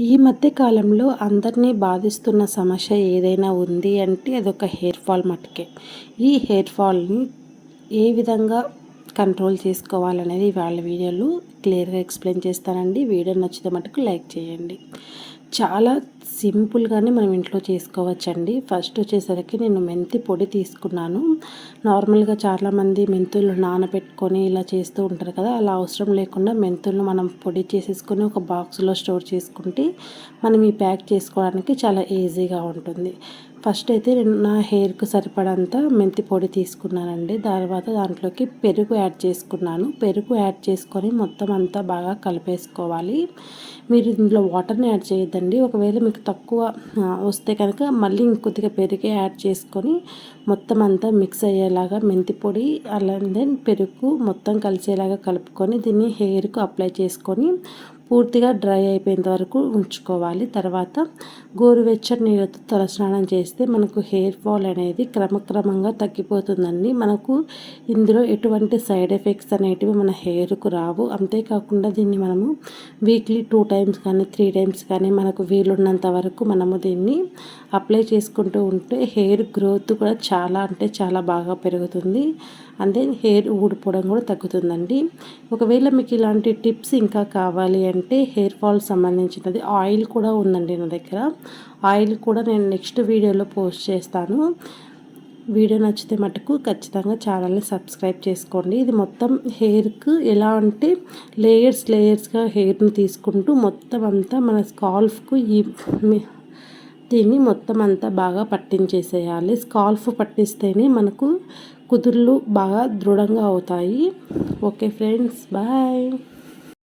ఈ మధ్య కాలంలో అందరినీ బాధిస్తున్న సమస్య ఏదైనా ఉంది అంటే అదొక హెయిర్ ఫాల్ మట్టుకే. ఈ హెయిర్ ఫాల్ని ఏ విధంగా కంట్రోల్ చేసుకోవాలనేది వాళ్ళ వీడియోలో క్లియర్గా ఎక్స్ప్లెయిన్ చేస్తానండి. వీడియో నచ్చితే మటుకు లైక్ చేయండి. చాలా సింపుల్గానే మనం ఇంట్లో చేసుకోవచ్చండి. ఫస్ట్ వచ్చేసరికి నేను మెంతి పొడి తీసుకున్నాను. నార్మల్గా చాలామంది మెంతులు నానబెట్టుకొని ఇలా చేస్తూ ఉంటారు కదా, అలా అవసరం లేకుండా మెంతులను మనం పొడి చేసేసుకొని ఒక బాక్స్లో స్టోర్ చేసుకుంటే మనం ఈ ప్యాక్ చేసుకోవడానికి చాలా ఈజీగా ఉంటుంది. ఫస్ట్ అయితే నేను నా హెయిర్కి సరిపడంత మెంతి పొడి తీసుకున్నానండి. తర్వాత దాంట్లోకి పెరుగు యాడ్ చేసుకున్నాను. పెరుగు యాడ్ చేసుకొని మొత్తం అంతా బాగా కలిపేసుకోవాలి. మీరు ఇందులో వాటర్ని యాడ్ చేయొద్దండి. ఒకవేళ మీకు తక్కువ వస్తే కనుక మళ్ళీ ఇంకొద్దిగా పెరుగే యాడ్ చేసుకొని మొత్తం అంతా మిక్స్ అయ్యేలాగా మెంతి పొడి అలానే పెరుగు మొత్తం కలిసేలాగా కలుపుకొని దీన్ని హెయిర్కు అప్లై చేసుకొని పూర్తిగా డ్రై అయిపోయేంత వరకు ఉంచుకోవాలి. తర్వాత గోరువెచ్చని నీళ్ళతో తలస్నానం చేస్తే మనకు హెయిర్ ఫాల్ అనేది క్రమక్రమంగా తగ్గిపోతుందండి. మనకు ఇందులో ఎటువంటి సైడ్ ఎఫెక్ట్స్ అనేటివి మన హెయిర్కు రావు. అంతేకాకుండా దీన్ని మనము వీక్లీ 2 టైమ్స్ కానీ 3 టైమ్స్ కానీ మనకు వీలున్నంత వరకు మనము దీన్ని అప్లై చేసుకుంటూ ఉంటే హెయిర్ గ్రోత్ కూడా చాలా అంటే చాలా బాగా పెరుగుతుంది. అంటే హెయిర్ ఊడిపోవడం కూడా తగ్గుతుందండి. ఒకవేళ మీకు ఇలాంటి టిప్స్ ఇంకా కావాలి అంటే హెయిర్ ఫాల్ సంబంధించినది ఆయిల్ కూడా ఉందండి నా దగ్గర. ఆయిల్ కూడా నేను నెక్స్ట్ వీడియోలో పోస్ట్ చేస్తాను. వీడియో నచ్చితే మటుకు ఖచ్చితంగా ఛానల్ని సబ్స్క్రైబ్ చేసుకోండి. ఇది మొత్తం హెయిర్కు ఎలా అంటే లేయర్స్గా హెయిర్ని తీసుకుంటూ మొత్తం అంతా మన స్కాల్ఫ్కు దీన్ని మొత్తం అంతా బాగా పట్టించేసేయాలి. స్కాల్ఫ్ పట్టిస్తేనే మనకు కుదుళ్ళు బాగా దృఢంగా అవుతాయి. Okay friends, bye.